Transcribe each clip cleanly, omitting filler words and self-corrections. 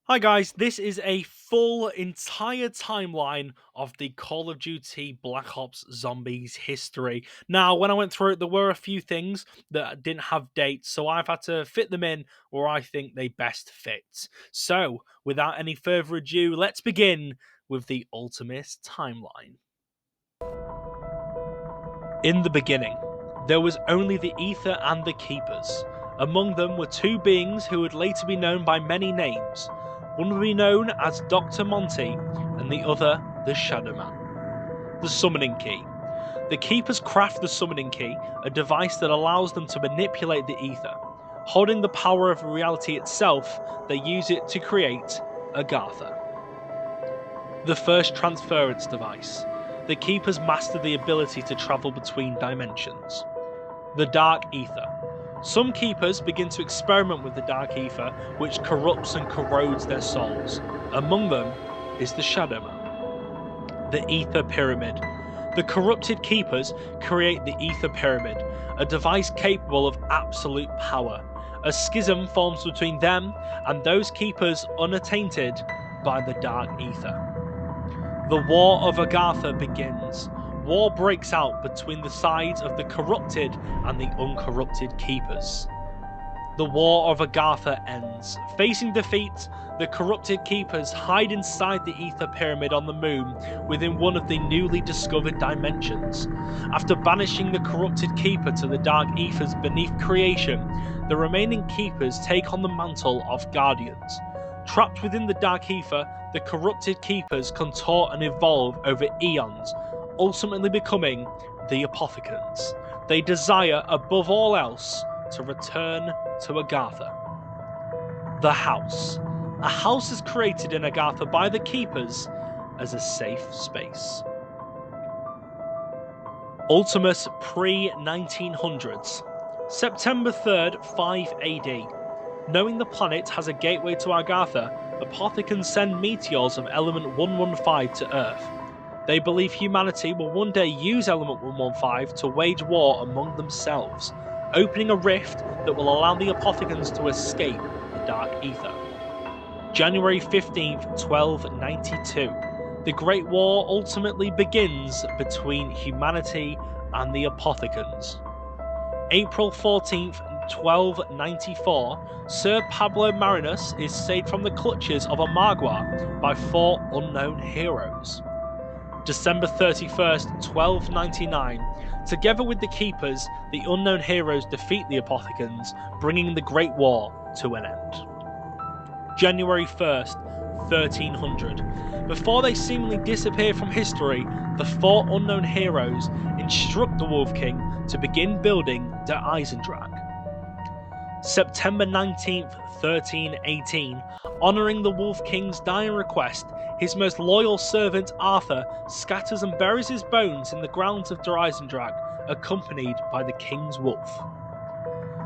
Hi guys, this is a full entire timeline of the Call of Duty Black Ops Zombies history. Now, when I went through it, there were a few things that didn't have dates, so I've had to fit them in where I think they best fit. So, without any further ado, let's begin with the Ultimate timeline. In the beginning, there was only the Ether and the Keepers. Among them were two beings who would later be known by many names. One would be known as Dr. Monty, and the other the Shadow Man. The Summoning Key. The Keepers craft the Summoning Key, a device that allows them to manipulate the Ether. Holding the power of reality itself, they use it to create Agartha. The first transference device. The Keepers master the ability to travel between dimensions. The Dark Ether. Some Keepers begin to experiment with the Dark Ether, which corrupts and corrodes their souls. Among them is the Shadow Man. The Ether Pyramid. The corrupted Keepers create the Ether Pyramid, a device capable of absolute power. A schism forms between them and those Keepers unattainted by the Dark Ether. The War of Agartha begins. War breaks out between the sides of the corrupted and the uncorrupted Keepers. The War of Agartha ends. Facing defeat, the corrupted Keepers hide inside the Ether Pyramid on the moon within one of the newly discovered dimensions. After banishing the corrupted Keeper to the Dark Ethers beneath creation, the remaining Keepers take on the mantle of Guardians. Trapped within the Dark Ether, the corrupted Keepers contort and evolve over eons, ultimately becoming the Apothicons. They desire, above all else, to return to Agartha. The House. A house is created in Agartha by the Keepers as a safe space. Ultimus pre-1900s. September 3rd, 5 AD. Knowing the planet has a gateway to Agartha, Apothicons send meteors of element 115 to Earth. They believe humanity will one day use element 115 to wage war among themselves, opening a rift that will allow the Apothicons to escape the Dark Ether. January 15th, 1292. The Great War ultimately begins between humanity and the Apothicons. April 14th, 1294, Sir Pablo Marinus is saved from the clutches of a Magua by four unknown heroes. December 31st, 1299, together with the Keepers, the unknown heroes defeat the Apothicons, bringing the Great War to an end. January 1st, 1300. Before they seemingly disappear from history, the four unknown heroes instruct the Wolf King to begin building Der Eisendrache. September 19th, 1318, honouring the Wolf King's dying request, his most loyal servant Arthur scatters and buries his bones in the grounds of Der Eisendrache, accompanied by the King's Wolf.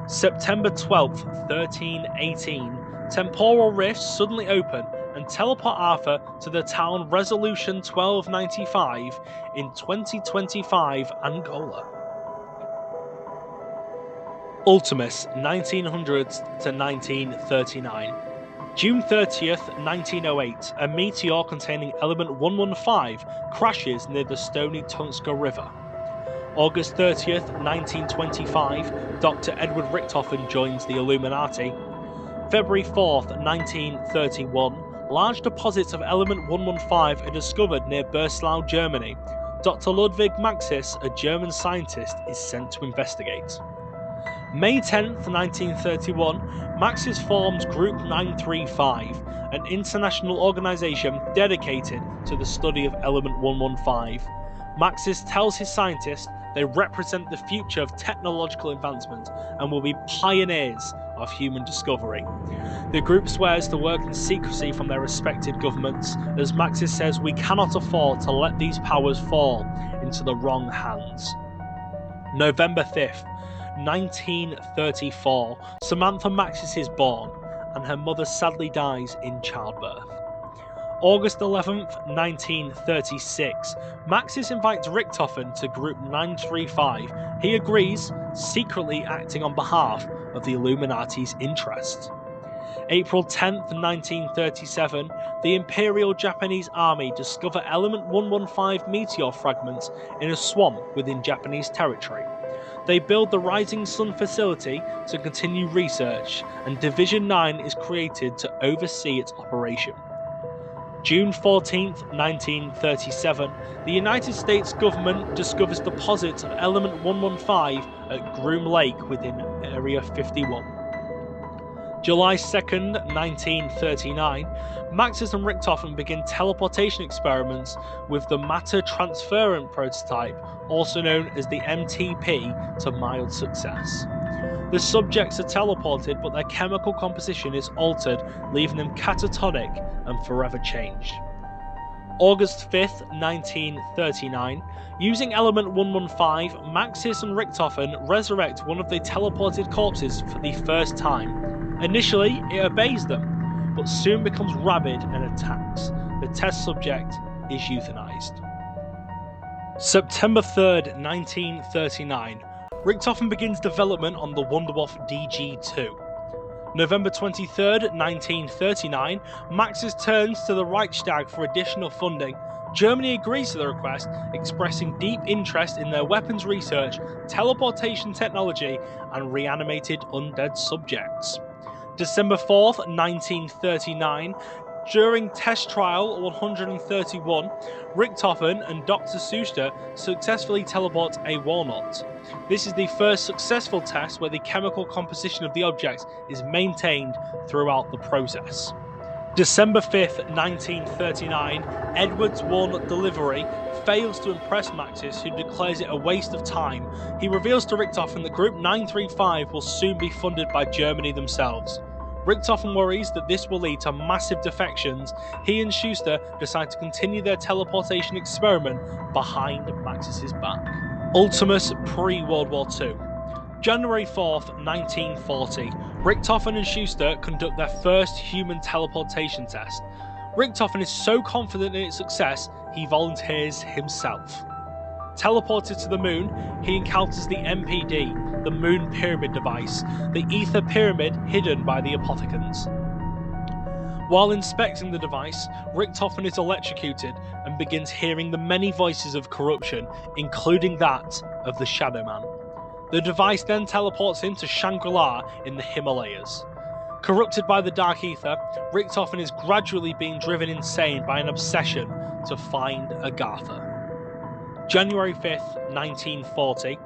September 12th, 1318, temporal rifts suddenly open and teleport Arthur to the town Resolution 1295 in 2025 Angola. Ultimus 1900 to 1939. June 30th, 1908, a meteor containing element 115 crashes near the Stony Tunska River. August 30th, 1925, Dr. Edward Richtofen joins the Illuminati. February 4th, 1931, large deposits of element 115 are discovered near Breslau, Germany. Dr. Ludwig Maxis, a German scientist, is sent to investigate. May 10th, 1931, Maxis forms Group 935, an international organisation dedicated to the study of element 115. Maxis tells his scientists they represent the future of technological advancement and will be pioneers of human discovery. The group swears to work in secrecy from their respected governments, as Maxis says we cannot afford to let these powers fall into the wrong hands. November 5th, 1934, Samantha Maxis is born, and her mother sadly dies in childbirth. August 11th, 1936, Maxis invites Richtofen to Group 935. He agrees, secretly acting on behalf of the Illuminati's interests. April 10th, 1937, the Imperial Japanese Army discover element 115 meteor fragments in a swamp within Japanese territory. They build the Rising Sun facility to continue research, and Division 9 is created to oversee its operation. June 14th, 1937, the United States government discovers deposits of element 115 at Groom Lake within Area 51. July 2nd, 1939, Maxis and Richtofen begin teleportation experiments with the matter transferent prototype, also known as the MTP, to mild success. The subjects are teleported, but their chemical composition is altered, leaving them catatonic and forever changed. August 5th, 1939, using element 115, Maxis and Richtofen resurrect one of the teleported corpses for the first time. Initially, it obeys them, but soon becomes rabid and attacks. The test subject is euthanized. September 3rd, 1939, Richtofen begins development on the Wunderwaffe DG2. November 23rd, 1939, Maxis turns to the Reichstag for additional funding. Germany agrees to the request, expressing deep interest in their weapons research, teleportation technology, and reanimated undead subjects. December 4th, 1939, during test trial 131, Richtofen and Dr. Suster successfully teleport a walnut. This is the first successful test where the chemical composition of the object is maintained throughout the process. December 5th, 1939, Edward's walnut delivery fails to impress Maxis, who declares it a waste of time. He reveals to Richtofen that Group 935 will soon be funded by Germany themselves. Richtofen worries that this will lead to massive defections. He and Schuster decide to continue their teleportation experiment behind Maxis' back. Ultimus pre-World War II. January 4th, 1940, Richtofen and Schuster conduct their first human teleportation test. Richtofen is so confident in its success, he volunteers himself. Teleported to the moon, he encounters the MPD, the Moon Pyramid device, the ether pyramid hidden by the Apothecans. While inspecting the device, Richtofen is electrocuted and begins hearing the many voices of corruption, including that of the Shadow Man. The device then teleports him to Shangri-La in the Himalayas. Corrupted by the dark ether, Richtofen is gradually being driven insane by an obsession to find Agatha. January 5th, 1940,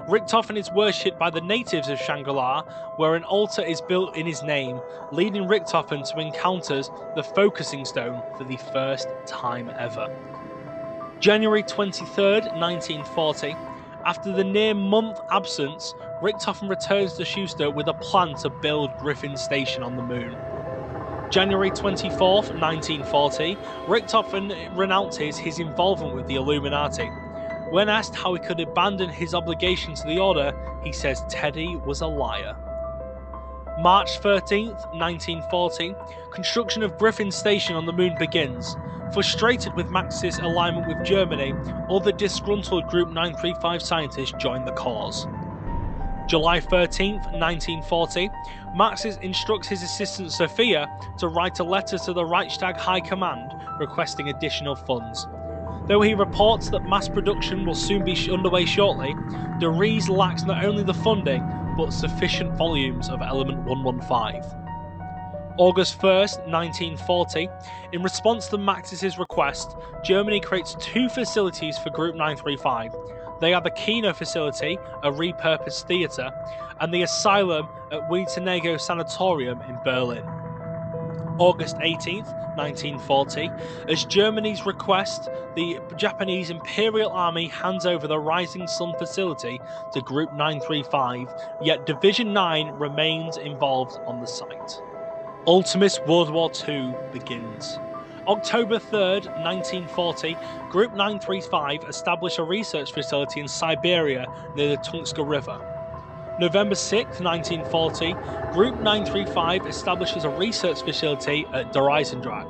Richtofen is worshipped by the natives of Shangri-La, where an altar is built in his name, leading Richtofen to encounters the Focusing Stone for the first time ever. January 23rd, 1940, after the near-month absence, Richtofen returns to Schuster with a plan to build Griffin Station on the moon. January 24th, 1940, Richtofen renounces his involvement with the Illuminati. When asked how he could abandon his obligation to the Order, he says Teddy was a liar. March 13th, 1940, construction of Griffin Station on the moon begins. Frustrated with Maxis' alignment with Germany, other disgruntled Group 935 scientists join the cause. July 13th, 1940, Maxis instructs his assistant Sophia to write a letter to the Reichstag High Command requesting additional funds. Though he reports that mass production will soon be underway shortly, de Vries lacks not only the funding, but sufficient volumes of element 115. August 1st, 1940, in response to Maxis' request, Germany creates two facilities for Group 935. They are the Kino facility, a repurposed theatre, and the asylum at Witteneggo Sanatorium in Berlin. August 18th, 1940, as Germany's request, the Japanese Imperial Army hands over the Rising Sun facility to Group 935, yet Division 9 remains involved on the site. Ultimus World War II begins. October 3rd, 1940, Group 935 established a research facility in Siberia near the Tungska River. November 6th, 1940, Group 935 establishes a research facility at Dreisendrag.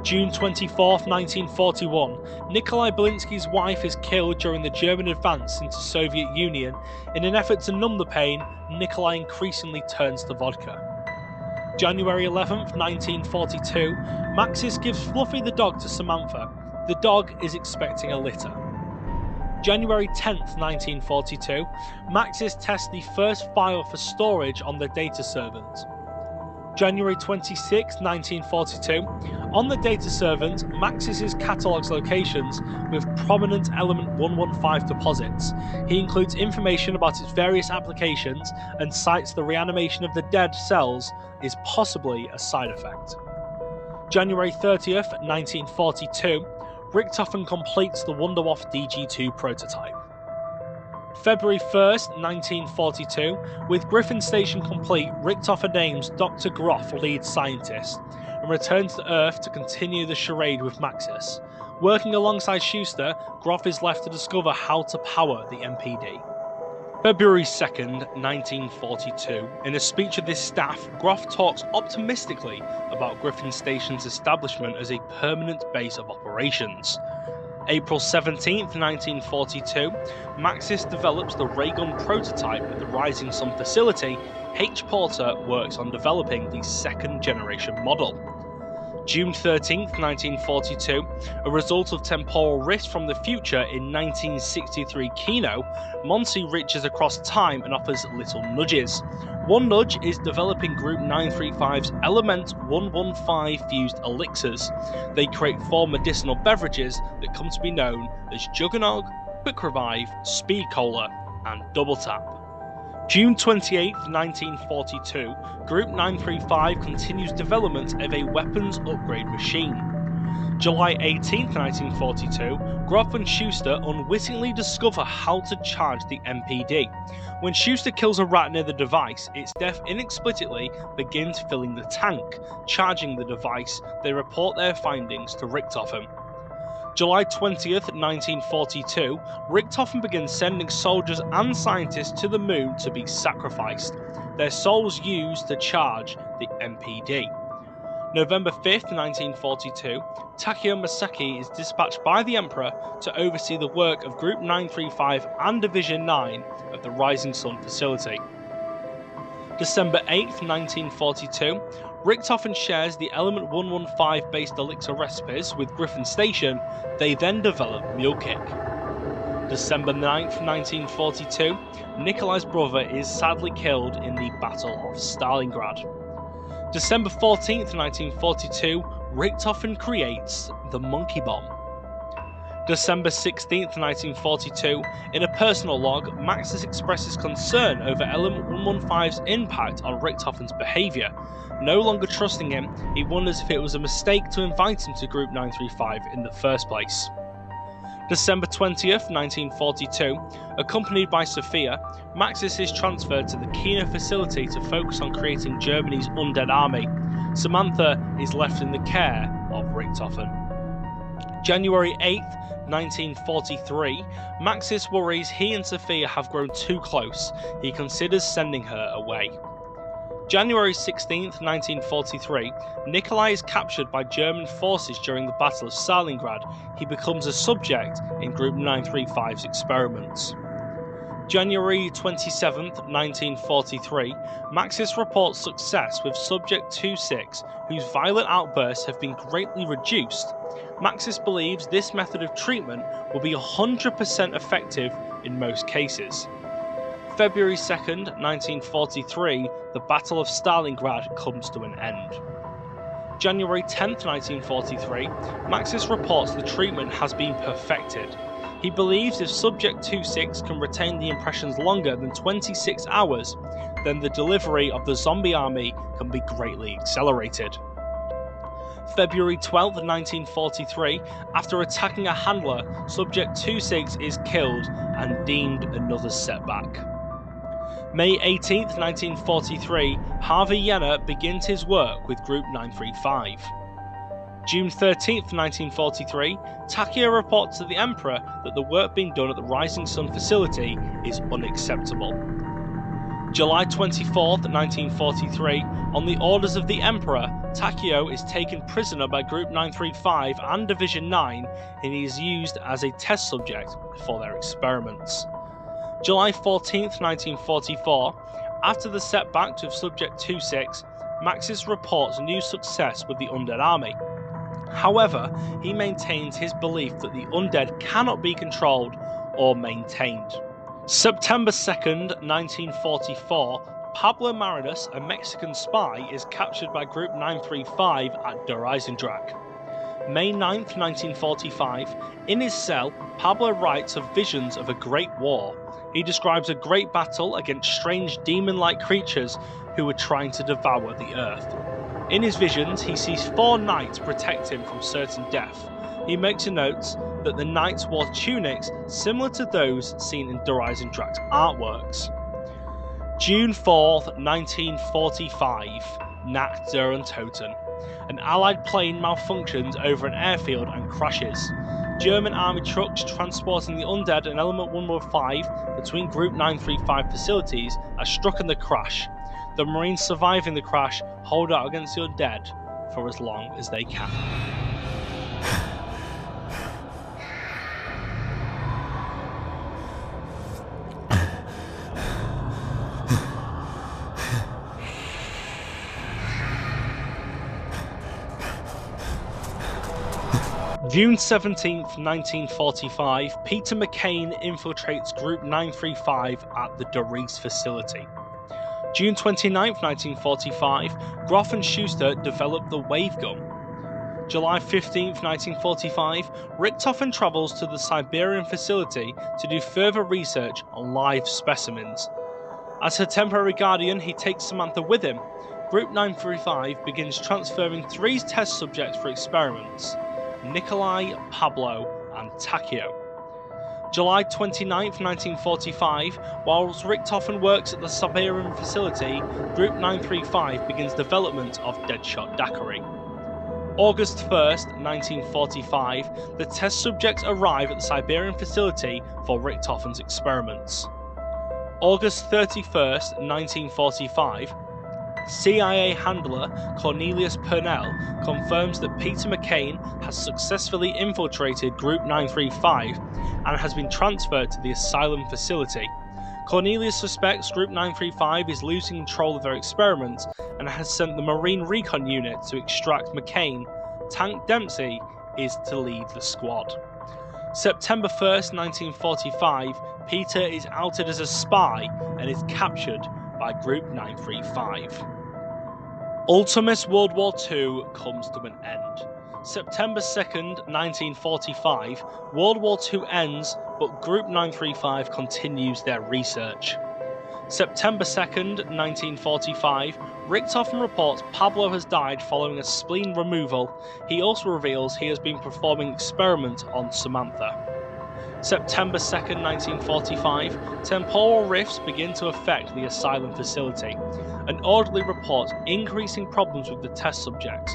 June 24th, 1941, Nikolai Belinsky's wife is killed during the German advance into Soviet Union. In an effort to numb the pain, Nikolai increasingly turns to vodka. January 11th, 1942, Maxis gives Fluffy the dog to Samantha. The dog is expecting a litter. January 10th, 1942, Maxis tests the first file for storage on the data servant. January 26, 1942, on the data servant, Maxis catalogues locations with prominent element 115 deposits. He includes information about its various applications and cites the reanimation of the dead cells is possibly a side effect. January 30th, 1942, Richthofen completes the Wunderwaffe DG2 prototype. February 1st, 1942, with Griffin Station complete, Richthofen names Dr. Groff lead scientist and returns to Earth to continue the charade with Maxis. Working alongside Schuster, Groff is left to discover how to power the MPD. February 2nd, 1942, in a speech of his staff, Groff talks optimistically about Griffin Station's establishment as a permanent base of operations. April 17th, 1942, Maxis develops the ray gun prototype at the Rising Sun facility. H. Porter works on developing the second generation model. June 13th, 1942, a result of temporal rift from the future in 1963 Kino, Monty reaches across time and offers little nudges. One nudge is developing Group 935's Element 115 fused elixirs. They create 4 medicinal beverages that come to be known as Juggernog, Quick Revive, Speed Cola, and Double Tap. June 28, 1942, Group 935 continues development of a weapons upgrade machine. July 18, 1942, Groff and Schuster unwittingly discover how to charge the MPD. When Schuster kills a rat near the device, its death inexplicably begins filling the tank. Charging the device, they report their findings to Richthofen. July 20th, 1942, Richthofen begins sending soldiers and scientists to the moon to be sacrificed, their souls used to charge the MPD. November 5th, 1942, Takeo Masaki is dispatched by the Emperor to oversee the work of Group 935 and Division 9 of the Rising Sun facility. December 8th, 1942, Richthofen shares the Element 115 based elixir recipes with Griffin Station. They then develop Mule Kick. December 9th, 1942, Nikolai's brother is sadly killed in the Battle of Stalingrad. December 14th, 1942, Richthofen creates the Monkey Bomb. December 16th, 1942, in a personal log, Maxis expresses concern over Element 115's impact on Richthofen's behaviour. No longer trusting him, he wonders if it was a mistake to invite him to Group 935 in the first place. December 20th, 1942, accompanied by Sophia, Maxis is transferred to the Kino facility to focus on creating Germany's undead army. Samantha is left in the care of Richthofen. January 8th, 1943, Maxis worries he and Sophia have grown too close. He considers sending her away. January 16th, 1943, Nikolai is captured by German forces during the Battle of Stalingrad. He becomes a subject in Group 935's experiments. January 27th, 1943, Maxis reports success with Subject 26, whose violent outbursts have been greatly reduced. Maxis believes this method of treatment will be 100% effective in most cases. February 2nd, 1943, the Battle of Stalingrad comes to an end. January 10th, 1943, Maxis reports the treatment has been perfected. He believes if Subject 26 can retain the impressions longer than 26 hours, then the delivery of the zombie army can be greatly accelerated. February 12, 1943, after attacking a handler, Subject 26 is killed and deemed another setback. May 18, 1943, Harvey Yenner begins his work with Group 935. June 13, 1943, Takeo reports to the Emperor that the work being done at the Rising Sun facility is unacceptable. July 24, 1943, on the orders of the Emperor, Takeo is taken prisoner by Group 935 and Division 9, and he is used as a test subject for their experiments. July 14, 1944, after the setback with Subject 26, Maxis reports new success with the undead army. However, he maintains his belief that the undead cannot be controlled or maintained. September 2nd, 1944, Pablo Marinus, a Mexican spy, is captured by Group 935 at Der Eisendrache. May 9th, 1945, in his cell, Pablo writes of visions of a great war. He describes a great battle against strange demon-like creatures who were trying to devour the earth. In his visions, he sees 4 knights protect him from certain death. He makes a note that the knights wore tunics similar to those seen in Der Eisendrache's artworks. June 4th, 1945, Nacht der Untoten. An Allied plane malfunctions over an airfield and crashes. German army trucks transporting the undead and Element 115 between Group 935 facilities are struck in the crash. The Marines surviving the crash hold out against the undead for as long as they can. June 17th, 1945, Peter McCain infiltrates Group 935 at the Doris facility. June 29th, 1945, Groff and Schuster develop the wave gun. July 15th, 1945, Richtofen travels to the Siberian facility to do further research on live specimens. As her temporary guardian, he takes Samantha with him. Group 935 begins transferring 3 test subjects for experiments: Nikolai, Pablo, and Takio. July 29th, 1945, whilst Richtofen works at the Siberian facility, Group 935 begins development of Deadshot Daiquiri. August 1st, 1945, the test subjects arrive at the Siberian facility for Richtofen's experiments. August 31st, 1945, CIA handler Cornelius Purnell confirms that Peter McCain has successfully infiltrated Group 935 and has been transferred to the asylum facility. Cornelius suspects Group 935 is losing control of their experiments and has sent the Marine Recon Unit to extract McCain. Tank Dempsey is to lead the squad. September 1st, 1945, Peter is outed as a spy and is captured by Group 935. Ultimus World War II comes to an end. September 2nd, 1945, World War II ends, but Group 935 continues their research. September 2nd, 1945, Richtofen reports Pablo has died following a spleen removal. He also reveals he has been performing experiments on Samantha. September 2nd, 1945, temporal rifts begin to affect the asylum facility. An orderly reports increasing problems with the test subjects.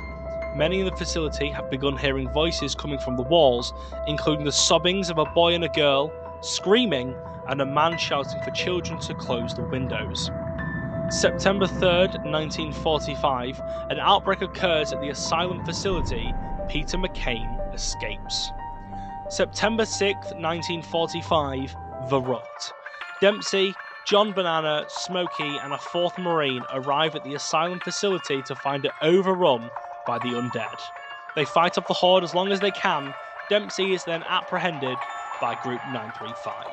Many in the facility have begun hearing voices coming from the walls, including the sobbings of a boy and a girl, screaming, and a man shouting for children to close the windows. September 3rd, 1945, an outbreak occurs at the asylum facility. Peter McCain escapes. September 6th, 1945, The Rut. Dempsey, John Banana, Smokey, and a 4th Marine arrive at the asylum facility to find it overrun by the undead. They fight off the horde as long as they can. Dempsey is then apprehended by Group 935.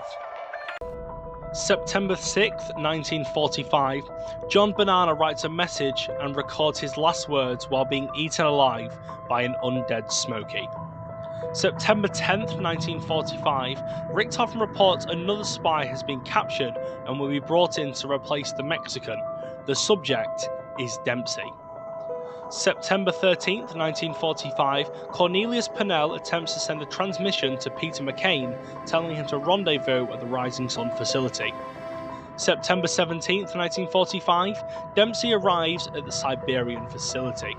September 6th, 1945, John Banana writes a message and records his last words while being eaten alive by an undead Smokey. September 10th, 1945, Richtofen reports another spy has been captured and will be brought in to replace the Mexican. The subject is Dempsey. September 13th, 1945, Cornelius Purnell attempts to send a transmission to Peter McCain, telling him to rendezvous at the Rising Sun facility. September 17th, 1945, Dempsey arrives at the Siberian facility.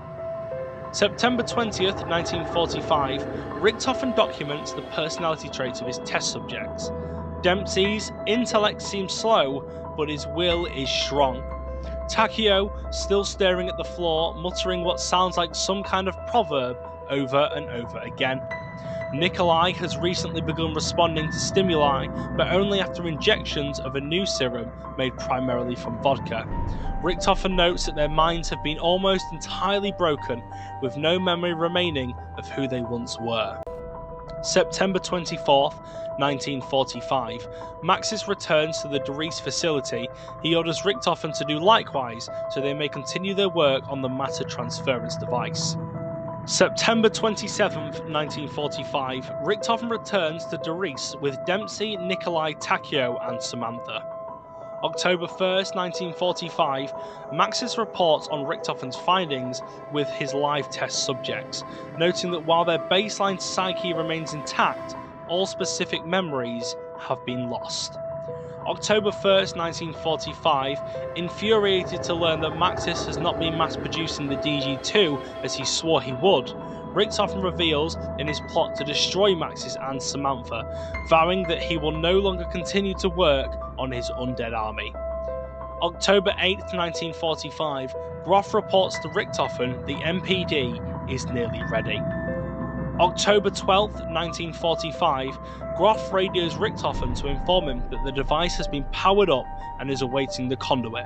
September 20th, 1945, Richtofen documents the personality traits of his test subjects. Dempsey's intellect seems slow, but his will is strong. Takio, still staring at the floor, muttering what sounds like some kind of proverb over and over again. Nikolai has recently begun responding to stimuli, but only after injections of a new serum made primarily from vodka. Richtofen notes that their minds have been almost entirely broken, with no memory remaining of who they once were. September 24th, 1945, Maxis returns to the Doris facility. He orders Richtofen to do likewise so they may continue their work on the matter transference device. September 27th, 1945, Richtofen returns to Doris with Dempsey, Nikolai, Takeo, and Samantha. October 1st, 1945, Maxis reports on Richtofen's findings with his live test subjects, noting that while their baseline psyche remains intact, all specific memories have been lost. October 1st, 1945, infuriated to learn that Maxis has not been mass-producing the DG2 as he swore he would, Richtofen reveals in his plot to destroy Maxis and Samantha, vowing that he will no longer continue to work on his undead army. October 8th, 1945, Groff reports to Richtofen the MPD is nearly ready. October 12th, 1945, Groff radios Richtofen to inform him that the device has been powered up and is awaiting the conduit.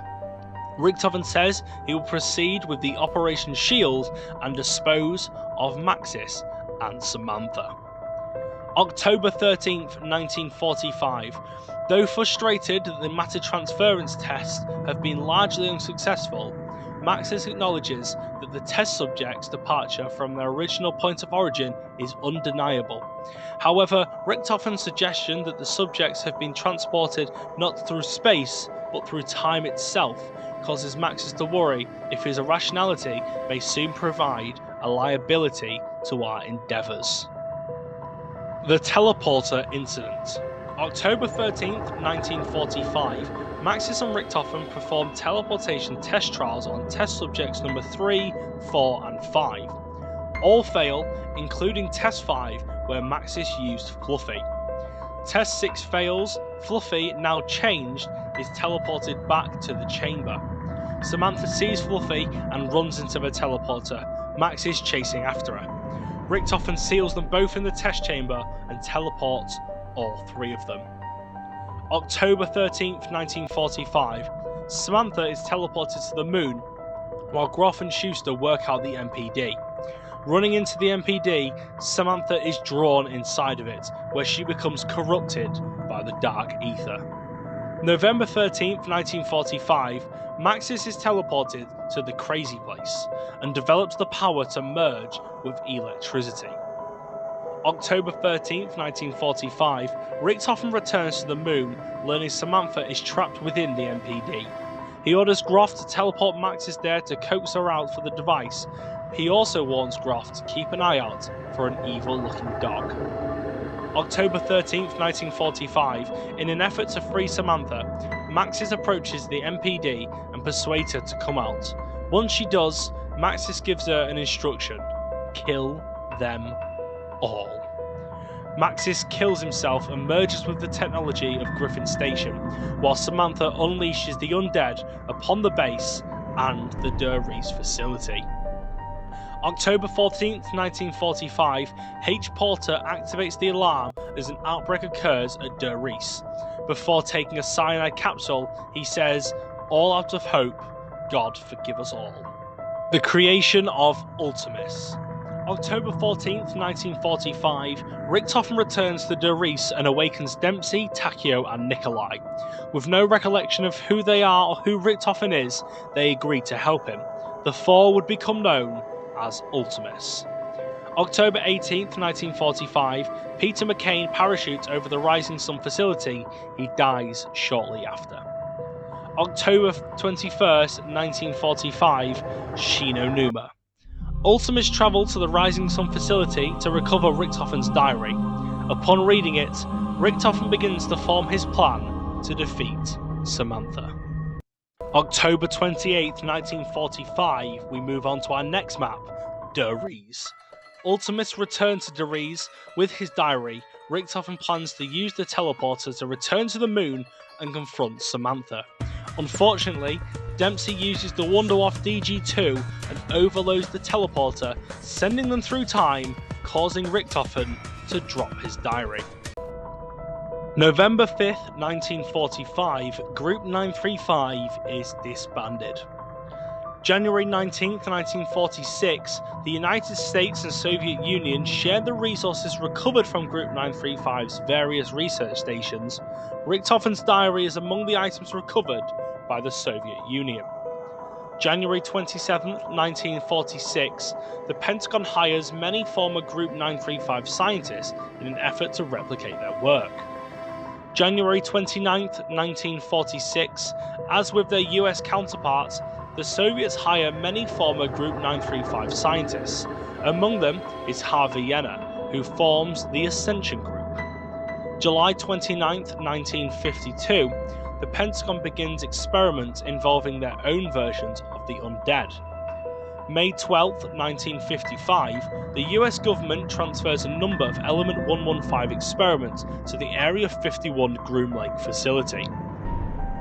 Richtofen says he will proceed with the Operation Shield and dispose of Maxis and Samantha. October 13th, 1945. Though frustrated that the matter transference tests have been largely unsuccessful, Maxis acknowledges that the test subjects' departure from their original point of origin is undeniable. However, Richtofen's suggestion that the subjects have been transported not through space but through time itself causes Maxis to worry if his irrationality may soon provide a liability to our endeavours. The Teleporter Incident. October 13th, 1945, Maxis and Richtofen performed teleportation test trials on test subjects number 3, 4 and 5. All fail, including test 5 where Maxis used Fluffy. Test 6 fails, Fluffy, now changed, is teleported back to the chamber. Samantha sees Fluffy and runs into the teleporter, Maxis chasing after her. Richtofen seals them both in the test chamber and teleports all 3 of them. October 13th, 1945, Samantha is teleported to the moon while Groff and Schuster work out the MPD. Running into the MPD, Samantha is drawn inside of it, where she becomes corrupted by the dark ether. November 13th, 1945, Maxis is teleported to the Crazy Place and develops the power to merge with electricity. October 13th, 1945, Richtofen returns to the moon, learning Samantha is trapped within the MPD. He orders Groff to teleport Maxis there to coax her out for the device. He also warns Groff to keep an eye out for an evil-looking dog. October 13th, 1945, in an effort to free Samantha, Maxis approaches the MPD and persuades her to come out. Once she does, Maxis gives her an instruction: kill them all. Maxis kills himself and merges with the technology of Griffin Station, while Samantha unleashes the undead upon the base and the Der Riese facility. October 14th, 1945, H. Porter activates the alarm as an outbreak occurs at Der Riese. Before taking a cyanide capsule, he says, "All out of hope, God forgive us all." The creation of Ultimus. October 14th, 1945, Richtofen returns to Der Riese and awakens Dempsey, Takeo and Nikolai. With no recollection of who they are or who Richtofen is, they agree to help him. The 4 would become known as Ultimus. October 18th, 1945, Peter McCain parachutes over the Rising Sun facility. He dies shortly after. October 21st, 1945, Shinonuma. Ultimus travelled to the Rising Sun facility to recover Richtofen's diary. Upon reading it, Richtofen begins to form his plan to defeat Samantha. October 28th, 1945, we move on to our next map, Der Riese. Ultimus returns to Der Riese with his diary. Richtofen plans to use the teleporter to return to the moon and confront Samantha. Unfortunately, Dempsey uses the Wunderwaffe DG2 and overloads the teleporter, sending them through time, causing Richtofen to drop his diary. November 5th, 1945, Group 935 is disbanded. January 19th, 1946, the United States and Soviet Union shared the resources recovered from Group 935's various research stations. Richtofen's diary is among the items recovered by the Soviet Union. January 27, 1946, the Pentagon hires many former Group 935 scientists in an effort to replicate their work. January 29, 1946, as with their US counterparts, the Soviets hire many former Group 935 scientists. Among them is Harvey Yenna, who forms the Ascension Group. July 29, 1952, the Pentagon begins experiments involving their own versions of the undead. May 12, 1955, the US government transfers a number of Element 115 experiments to the Area 51 Groom Lake facility.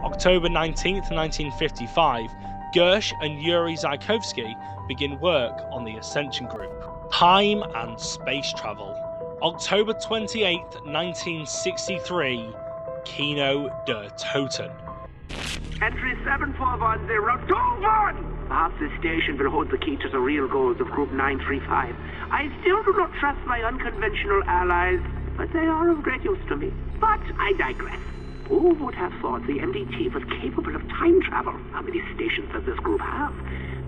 October 19, 1955, Gersh and Yuri Zaykovsky begin work on the Ascension Group. Time and space travel. October 28, 1963, Kino der Toten. Entry 741021! Perhaps this station will hold the key to the real goals of Group 935. I still do not trust my unconventional allies, but they are of great use to me. But I digress. Who would have thought the MDT was capable of time travel? How many stations does this group have?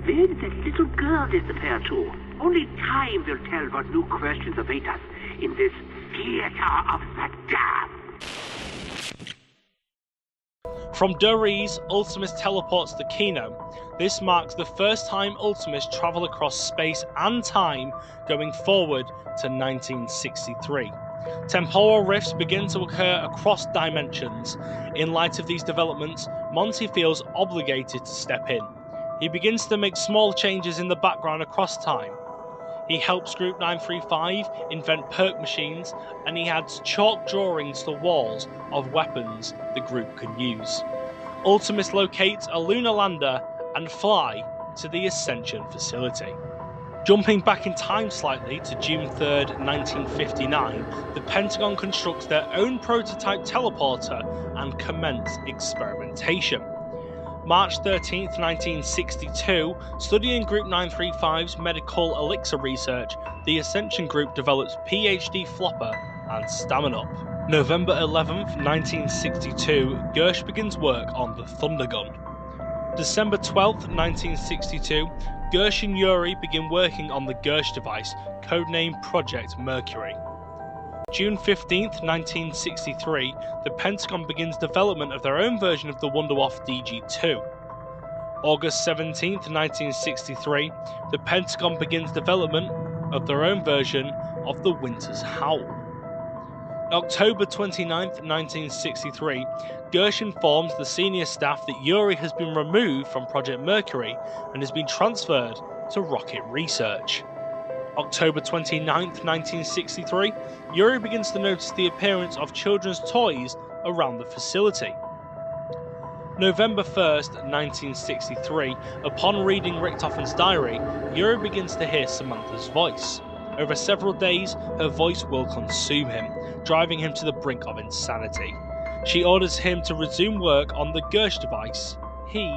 Where did that little girl disappear to? Only time will tell what new questions await us in this theater of the damned. From Doriz, Ultimus teleports to Kino. This marks the first time Ultimus travel across space and time, going forward to 1963. Temporal rifts begin to occur across dimensions. In light of these developments, Monty feels obligated to step in. He begins to make small changes in the background across time. He helps Group 935 invent perk machines, and he adds chalk drawings to walls of weapons the group can use. Ultimus locates a lunar lander and fly to the Ascension facility. Jumping back in time slightly to June 3rd, 1959, the Pentagon constructs their own prototype teleporter and commence experimentation. March 13th, 1962, studying Group 935's medical elixir research, the Ascension Group develops PhD Flopper and Stamin-Up. November 11th, 1962, Gersh begins work on the Thunder Gun. December 12th, 1962, Gersh and Yuri begin working on the Gersh device, codenamed Project Mercury. June 15th, 1963, the Pentagon begins development of their own version of the Wunderwaffe DG-2. August 17th, 1963, the Pentagon begins development of their own version of the Winter's Howl. October 29th, 1963, Gersh informs the senior staff that Yuri has been removed from Project Mercury and has been transferred to rocket research. October 29th, 1963, Yuri begins to notice the appearance of children's toys around the facility. November 1st, 1963, upon reading Richtofen's diary, Yuri begins to hear Samantha's voice. Over several days, her voice will consume him, driving him to the brink of insanity. She orders him to resume work on the Gersh device. He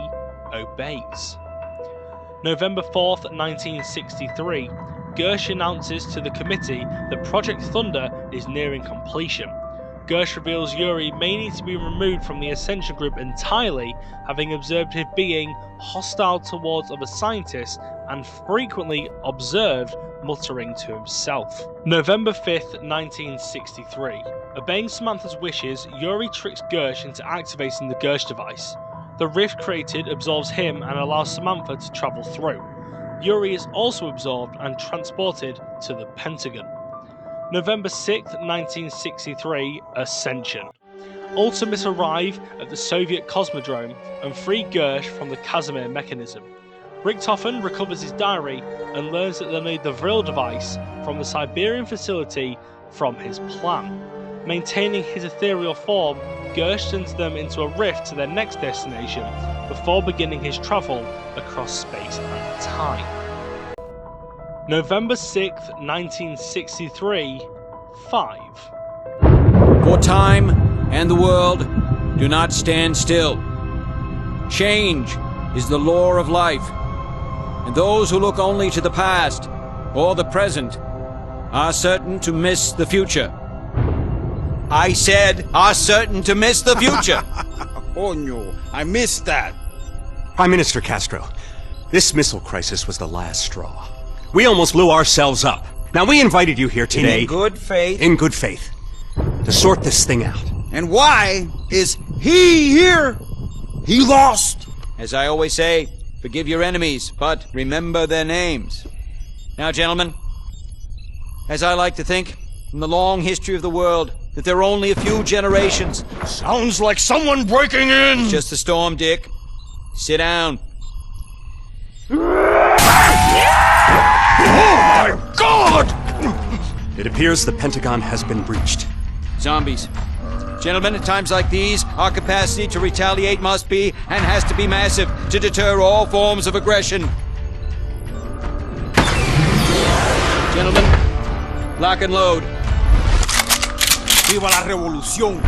obeys. November 4th, 1963, Gersh announces to the committee that Project Thunder is nearing completion. Gersh reveals Yuri may need to be removed from the Ascension Group entirely, having observed him being hostile towards other scientists and frequently observed muttering to himself. November 5th, 1963. Obeying Samantha's wishes, Yuri tricks Gersh into activating the Gersh device. The rift created absorbs him and allows Samantha to travel through. Yuri is also absorbed and transported to the Pentagon. November 6th, 1963, Ascension. Ultimus arrive at the Soviet Cosmodrome and free Gersh from the Casimir mechanism. Richtofen recovers his diary and learns that they need the Vril device from the Siberian facility from his plan. Maintaining his ethereal form, Gersh sends them into a rift to their next destination before beginning his travel across space and time. November 6th, 1963, 5. For time and the world do not stand still. Change is the law of life, and those who look only to the past or the present are certain to miss the future. I said, are certain to miss the future. Oh no, I missed that. Prime Minister Castro, this missile crisis was the last straw. We almost blew ourselves up. Now, we invited you here today... In good faith. In good faith. To sort this thing out. And why is he here? He lost. As I always say, forgive your enemies, but remember their names. Now, gentlemen, as I like to think, in the long history of the world, that there are only a few generations. Sounds like someone breaking in! It's just a storm, Dick. Sit down. Oh my God! It appears the Pentagon has been breached. Zombies. Gentlemen, at times like these, our capacity to retaliate must be, and has to be massive, to deter all forms of aggression. Gentlemen, lock and load. Viva la revolución!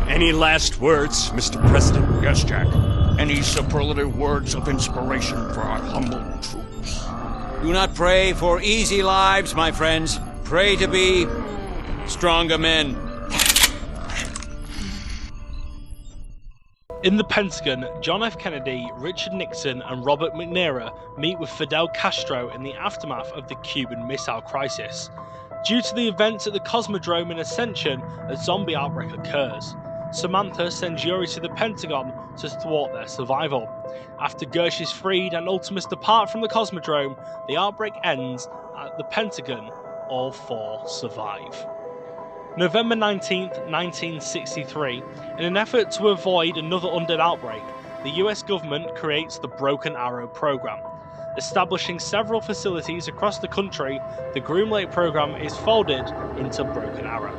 Any last words, Mr. President? Yes, Jack. Any superlative words of inspiration for our humble troops? Do not pray for easy lives, my friends. Pray to be stronger men. In the Pentagon, John F. Kennedy, Richard Nixon, and Robert McNamara meet with Fidel Castro in the aftermath of the Cuban Missile Crisis. Due to the events at the Cosmodrome in Ascension, a zombie outbreak occurs. Samantha sends Yuri to the Pentagon to thwart their survival. After Gersh is freed and Ultimus depart from the Cosmodrome, the outbreak ends at the Pentagon. All 4 survive. November 19th, 1963, in an effort to avoid another undead outbreak, the US government creates the Broken Arrow program. Establishing several facilities across the country, the Groom Lake program is folded into Broken Arrow.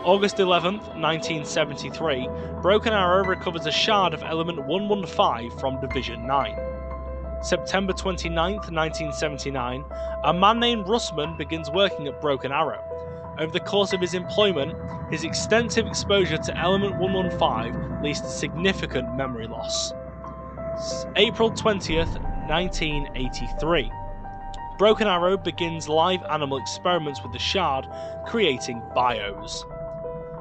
August 11th, 1973, Broken Arrow recovers a shard of element 115 from Division 9. September 29th, 1979, a man named Russman begins working at Broken Arrow. Over the course of his employment, his extensive exposure to element 115 leads to significant memory loss. April 20th, 1983. Broken Arrow begins live animal experiments with the shard, creating bios.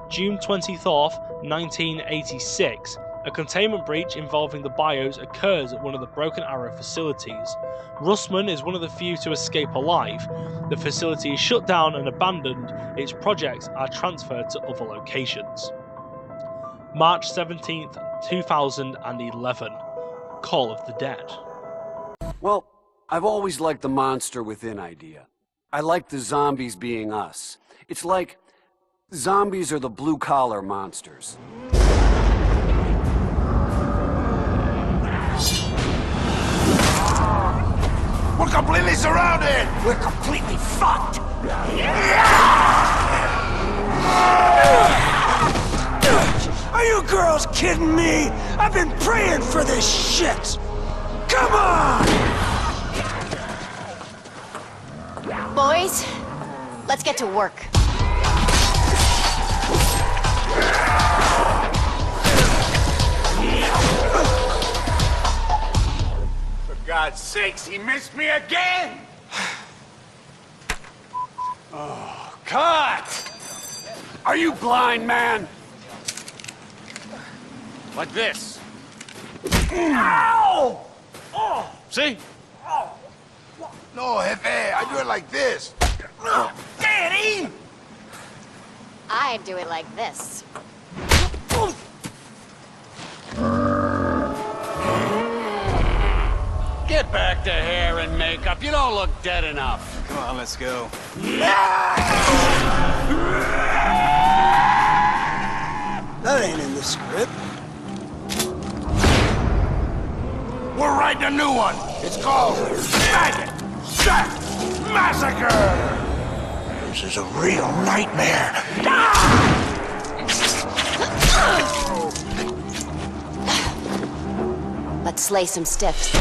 June 24th, 1986, a containment breach involving the bios occurs at one of the Broken Arrow facilities. Russman is one of the few to escape alive. The facility is shut down and abandoned, its projects are transferred to other locations. March 17th, 2011. Call of the Dead. Well, I've always liked the monster within idea. I like the zombies being us. It's like zombies are the blue-collar monsters. We're completely surrounded! We're completely fucked! Are you girls kidding me? I've been praying for this shit! Come on! Boys, let's get to work. For God's sakes, he missed me again! Oh, cut! Are you blind, man? Like this. Ow! Oh! See? Oh! No, Jefe, I do it like this. Daddy! I do it like this. Get back to hair and makeup. You don't look dead enough. Come on, let's go. That ain't in the script. We're writing a new one. It's called Maggot Shack Massacre. This is a real nightmare. Let's slay some stiffs.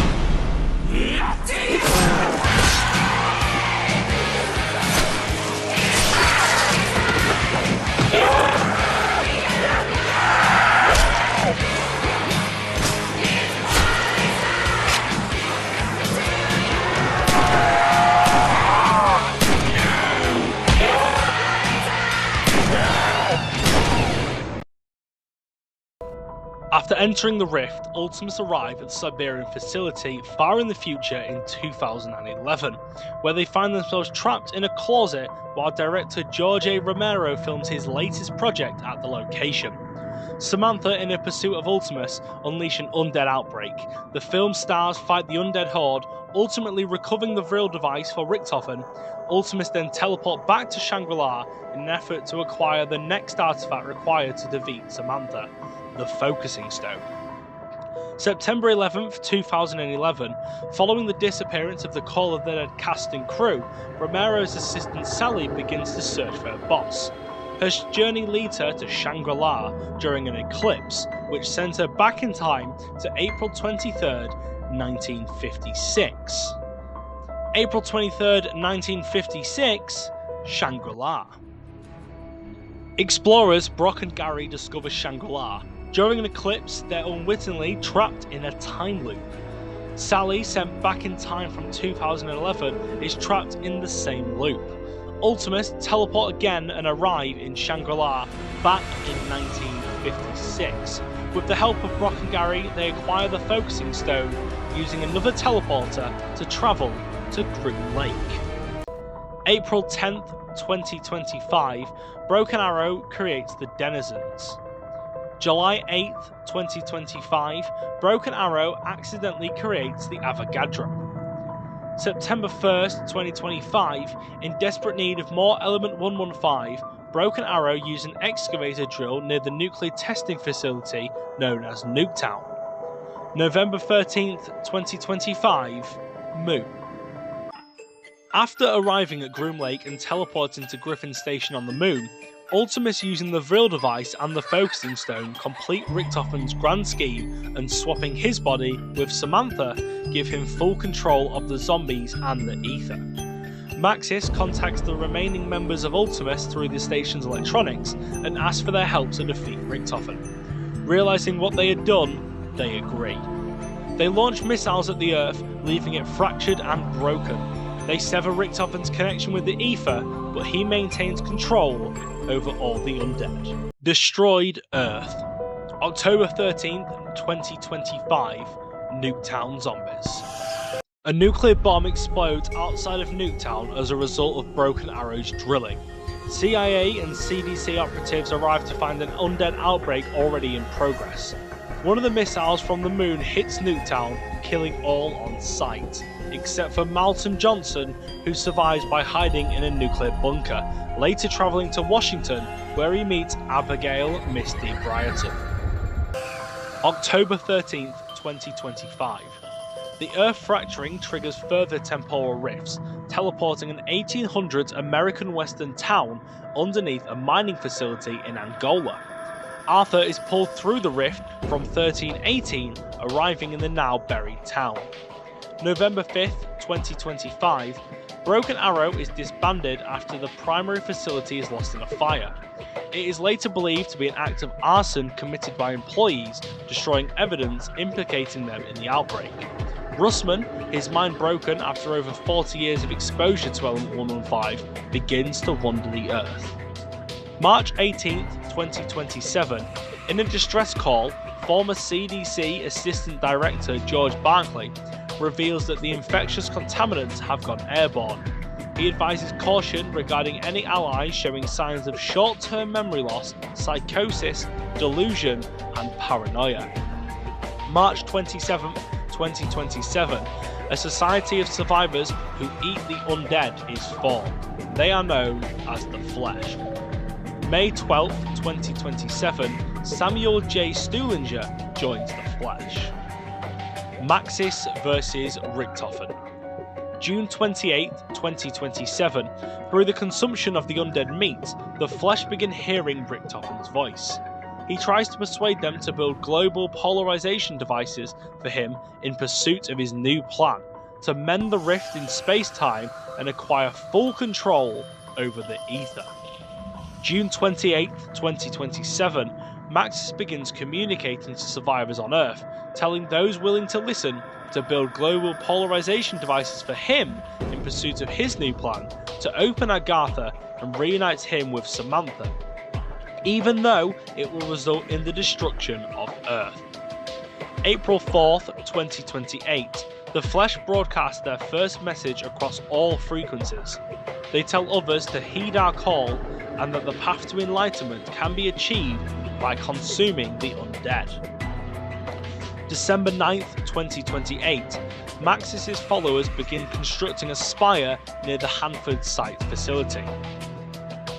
After entering the rift, Ultimus arrive at the Siberian facility far in the future in 2011, where they find themselves trapped in a closet while director George A. Romero films his latest project at the location. Samantha, in her pursuit of Ultimus, unleash an undead outbreak. The film stars fight the undead horde, ultimately recovering the Vril device for Richthofen. Ultimus then teleport back to Shangri-La in an effort to acquire the next artifact required to defeat Samantha, the Focusing Stone. September 11th, 2011, following the disappearance of the Call of the Dead cast and crew, Romero's assistant Sally begins to search for her boss. Her journey leads her to Shangri-La during an eclipse, which sends her back in time to April 23rd, 1956. April 23rd, 1956, Shangri-La. Explorers Brock and Gary discover Shangri-La. During an eclipse, they're unwittingly trapped in a time loop. Sally, sent back in time from 2011, is trapped in the same loop. Ultimus teleport again and arrive in Shangri-La back in 1956. With the help of Brock and Gary, they acquire the Focusing Stone, using another teleporter to travel to Groom Lake. April 10th, 2025, Broken Arrow creates the Denizens. July 8th, 2025, Broken Arrow accidentally creates the Avogadro. September 1st, 2025, in desperate need of more Element 115, Broken Arrow used an excavator drill near the nuclear testing facility known as Nuketown. November 13th, 2025, Moon. After arriving at Groom Lake and teleporting to Griffin Station on the Moon, Ultimus, using the Vril device and the Focusing Stone, complete Richthofen's grand scheme, and swapping his body with Samantha give him full control of the zombies and the ether. Maxis contacts the remaining members of Ultimus through the station's electronics and asks for their help to defeat Richthofen. Realizing what they had done, they agree. They launch missiles at the Earth, leaving it fractured and broken. They sever Richthofen's connection with the ether, but he maintains control over all the undead. Destroyed Earth. October 13th, 2025, Nuketown Zombies. A nuclear bomb explodes outside of Nuketown as a result of Broken Arrow's drilling. CIA and CDC operatives arrive to find an undead outbreak already in progress. One of the missiles from the moon hits Nuketown, killing all on sight, except for Malton Johnson, who survives by hiding in a nuclear bunker, later travelling to Washington, where he meets Abigail Misty Brierton. October 13th, 2025. The Earth fracturing triggers further temporal rifts, teleporting an 1800s American Western town underneath a mining facility in Angola. Arthur is pulled through the rift from 1318, arriving in the now buried town. November 5th, 2025, Broken Arrow is disbanded after the primary facility is lost in a fire. It is later believed to be an act of arson committed by employees, destroying evidence implicating them in the outbreak. Russman, his mind broken after over 40 years of exposure to Element 115, begins to wander the Earth. March 18th, 2027, in a distress call, former CDC Assistant Director George Barkley reveals that the infectious contaminants have gone airborne. He advises caution regarding any allies showing signs of short-term memory loss, psychosis, delusion, and paranoia. March 27th, 2027, a society of survivors who eat the undead is formed. They are known as the Flesh. May 12th, 2027, Samuel J. Stuhlinger joins the Flesh. Maxis vs. Richthofen. June 28, 2027, through the consumption of the undead meat, the Flesh begin hearing Richthofen's voice. He tries to persuade them to build global polarization devices for him in pursuit of his new plan, to mend the rift in space-time and acquire full control over the ether. June 28, 2027, Maxis begins communicating to survivors on Earth, telling those willing to listen to build global polarization devices for him in pursuit of his new plan to open Agartha and reunite him with Samantha, even though it will result in the destruction of Earth. April 4th, 2028, the Flesh broadcast their first message across all frequencies. They tell others to heed our call and that the path to enlightenment can be achieved by consuming the undead. December 9th, 2028, Maxis' followers begin constructing a spire near the Hanford site facility.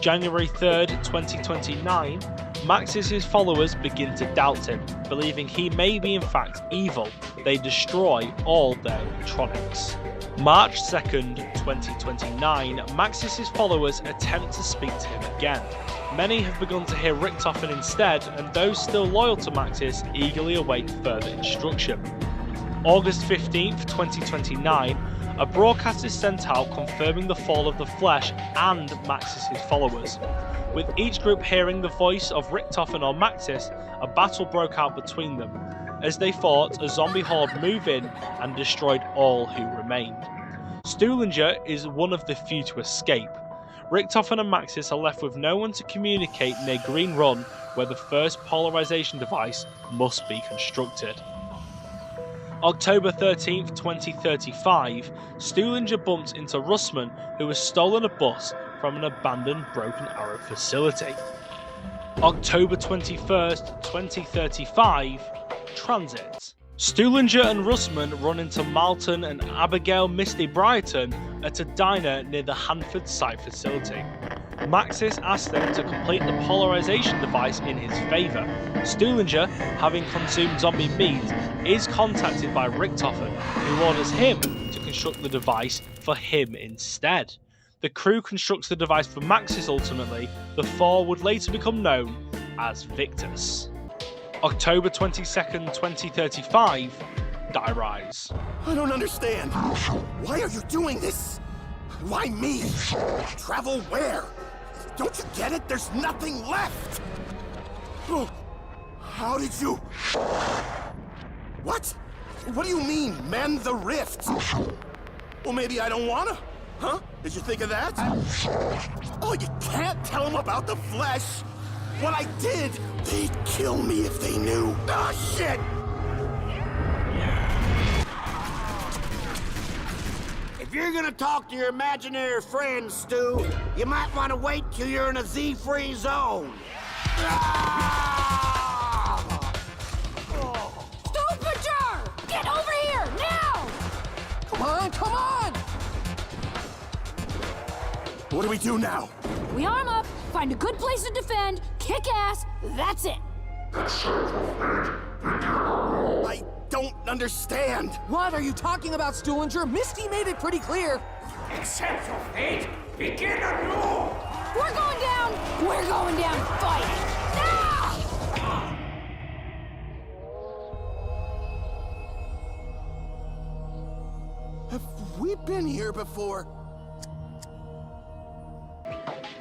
January 3rd, 2029, Maxis' followers begin to doubt him, believing he may be in fact evil. They destroy all their electronics. March 2nd, 2029, Maxis' followers attempt to speak to him again. Many have begun to hear Richtofen instead, and those still loyal to Maxis eagerly await further instruction. August 15th, 2029, a broadcast is sent out confirming the fall of the Flesh and Maxis' followers. With each group hearing the voice of Richtofen or Maxis, a battle broke out between them. As they fought, a zombie horde moved in and destroyed all who remained. Stuhlinger is one of the few to escape. Richtofen and Maxis are left with no one to communicate near Green Run, where the first polarization device must be constructed. October 13th, 2035, Stuhlinger bumps into Russman, who has stolen a bus from an abandoned Broken Arrow facility. October 21st, 2035, Transit. Stuhlinger and Russman run into Malton and Abigail Misty Brighton at a diner near the Hanford site facility. Maxis asks them to complete the polarization device in his favour. Stuhlinger, having consumed zombie meat, is contacted by Richtofen, who orders him to construct the device for him instead. The crew constructs the device for Maxis ultimately. The four would later become known as Victus. October 22nd, 2035, Die Rise. I don't understand. Why are you doing this? Why me? Travel where? Don't you get it? There's nothing left! Oh, how did you... What? What do you mean, mend the rift? Well, maybe I don't wanna. Huh? Did you think of that? Oh, you can't tell them about the Flesh! What I did, they'd kill me if they knew. Ah, shit! If you're gonna talk to your imaginary friends, Stu, you might want to wait till you're in a Z-free zone. Stupinger! Get over here, now! Come on, come on! What do we do now? We arm up, find a good place to defend, kick ass, that's it. I don't understand. What are you talking about, Stuhlinger? Misty made it pretty clear. Accept your fate. Begin anew. We're going down! We're going down fighting! Ah! Have we been here before?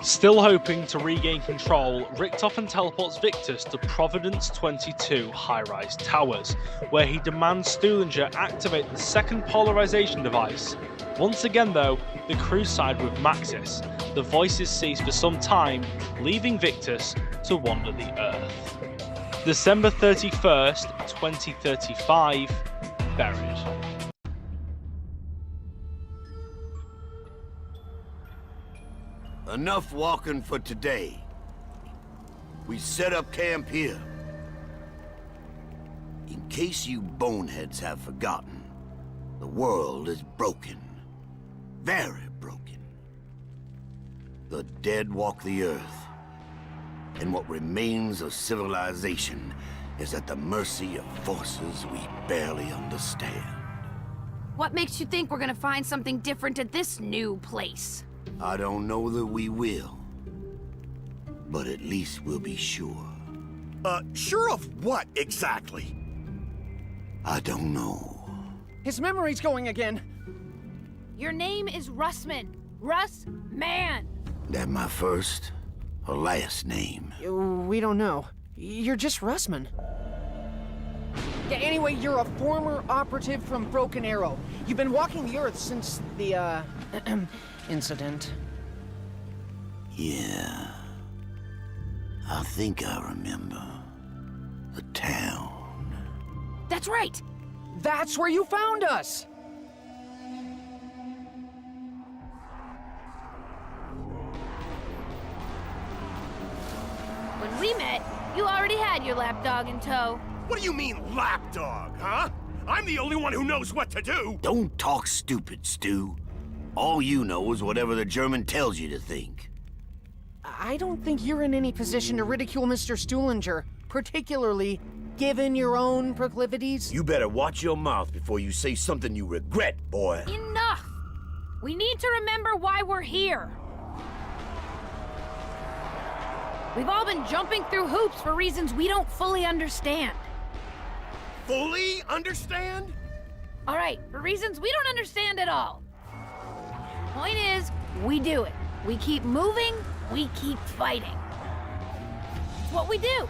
Still hoping to regain control, Richtofen teleports Victus to Providence 22 high-rise towers, where he demands Stuhlinger activate the second polarization device. Once again though, the crew side with Maxis. The voices cease for some time, leaving Victus to wander the Earth. December 31st, 2035, Buried. Enough walking for today. We set up camp here. In case you boneheads have forgotten, the world is broken. Very broken. The dead walk the earth, and what remains of civilization is at the mercy of forces we barely understand. What makes you think we're gonna find something different at this new place? I don't know that we will, but at least we'll be sure. Sure of what, exactly? I don't know. His memory's going again. Your name is Russman. Russ Man. That my first or last name? We don't know. You're just Russman. Yeah, anyway, you're a former operative from Broken Arrow. You've been walking the Earth since the, incident. Yeah. I think I remember. The town. That's right. That's where you found us! When we met, you already had your lapdog in tow. What do you mean, lapdog, huh? I'm the only one who knows what to do! Don't talk stupid, Stu. All you know is whatever the German tells you to think. I don't think you're in any position to ridicule Mr. Stuhlinger, particularly given your own proclivities. You better watch your mouth before you say something you regret, boy. Enough! We need to remember why we're here. We've all been jumping through hoops for reasons we don't fully understand. Fully understand? All right, for reasons we don't understand at all. Point is, we do it. We keep moving, we keep fighting. It's what we do,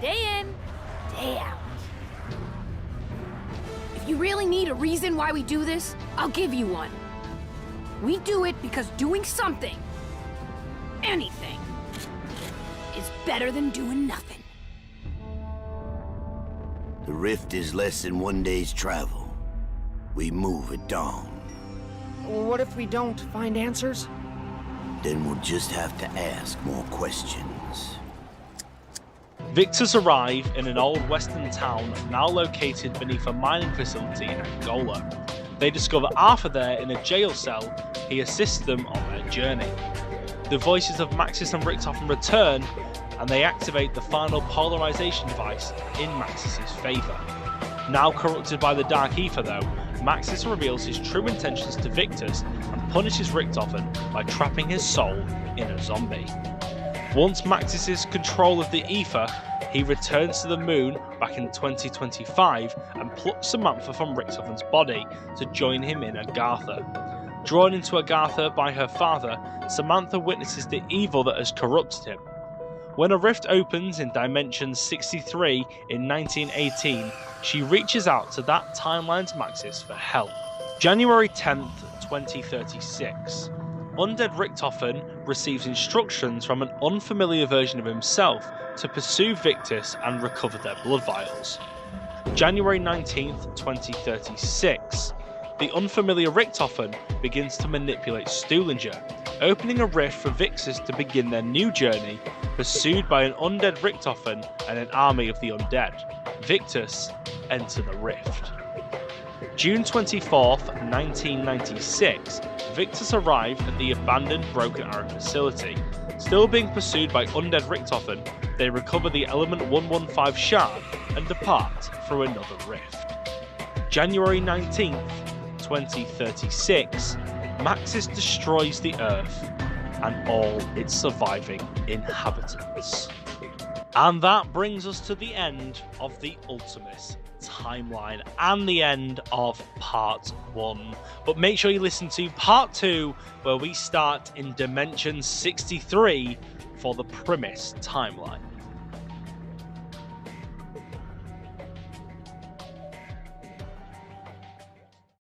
day in, day out. If you really need a reason why we do this, I'll give you one. We do it because doing something, anything, is better than doing nothing. The rift is less than one day's travel. We move at dawn. What if we don't find answers? Then we'll just have to ask more questions. Victors arrive in an old western town now located beneath a mining facility in Angola. They discover Arthur there in a jail cell. He assists them on their journey. The voices of Maxis and Richtofen return, and they activate the final polarization device in Maxis' favour. Now corrupted by the Dark Ether though, Maxis reveals his true intentions to Victus and punishes Richtofen by trapping his soul in a zombie. Once Maxis' control of the Ether, he returns to the moon back in 2025 and plucks Samantha from Richtofen's body to join him in Agartha. Drawn into Agartha by her father, Samantha witnesses the evil that has corrupted him. When a rift opens in Dimension 63 in 1918, she reaches out to that timeline's Maxis for help. January 10th, 2036. Undead Richtofen receives instructions from an unfamiliar version of himself to pursue Victus and recover their blood vials. January 19th, 2036. The unfamiliar Richtofen begins to manipulate Stuhlinger, opening a rift for Victus to begin their new journey, pursued by an undead Richtofen and an army of the undead. Victus enter the rift. June 24th, 1996, Victus arrived at the abandoned Broken Arrow facility. Still being pursued by undead Richtofen, they recover the Element 115 shard and depart through another rift. January 19th, 2036, Maxis destroys the Earth and all its surviving inhabitants. And that brings us to the end of the Ultimus timeline and the end of part 1. But make sure you listen to part 2, where we start in Dimension 63 for the Primus timeline.